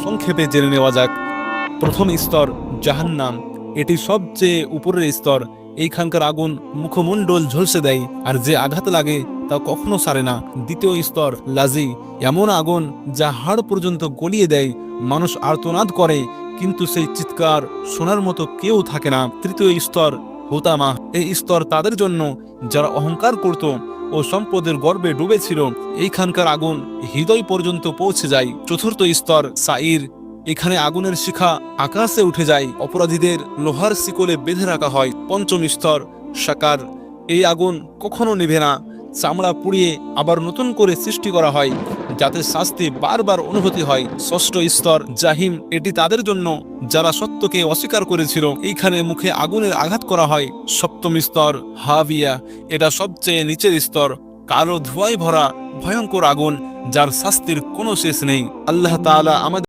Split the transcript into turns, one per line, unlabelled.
সংক্ষেপে জেনে নেওয়া যাক। প্রথম স্তর জাহান্নাম, এটি সবচেয়ে উপরের স্তর। এইখানকার আগুন মুখমণ্ডল ঝলসে দেয়, আর যে আঘাত লাগে তা কখনো সারে না। দ্বিতীয় স্তর লাজি, এমন আগুন যা হাড় পর্যন্ত গলিয়ে দেয়। মানুষ আর্তনাদ করে, কিন্তু সেই চিৎকার শোনার মতো কেউ থাকে না। তৃতীয় স্তর হুতামা, এই স্তর তাদের জন্য যারা অহংকার করত ও সম্পদের গর্বে ডুবেছিল। এইখানকার আগুন হৃদয় পর্যন্ত পৌঁছে যায়। চতুর্থ স্তর সাইর, এখানে আগুনের শিখা আকাশে উঠে যায়, অপরাধীদের লোহার শিকলে বেঁধে রাখা হয়। পঞ্চম স্তর সাকার, এই আগুন কখনো নিভে না, চামড়া পুড়িয়ে আবার নতুন করে সৃষ্টি করা হয়, যাতে শাস্তি বারবার অনুভূতি হয়। ষষ্ঠ স্তর জাহিম, এটি তাদের জন্য যারা সত্যকে অস্বীকার করেছিল, এইখানে মুখে আগুনের আঘাত করা হয়। সপ্তম স্তর হাবিয়া, এটা সবচেয়ে নিচের স্তর, কালো ধোঁয়ায় ভরা ভয়ঙ্কর আগুন, যার শাস্তির কোনো শেষ নেই। আল্লাহ তাআলা আমাদের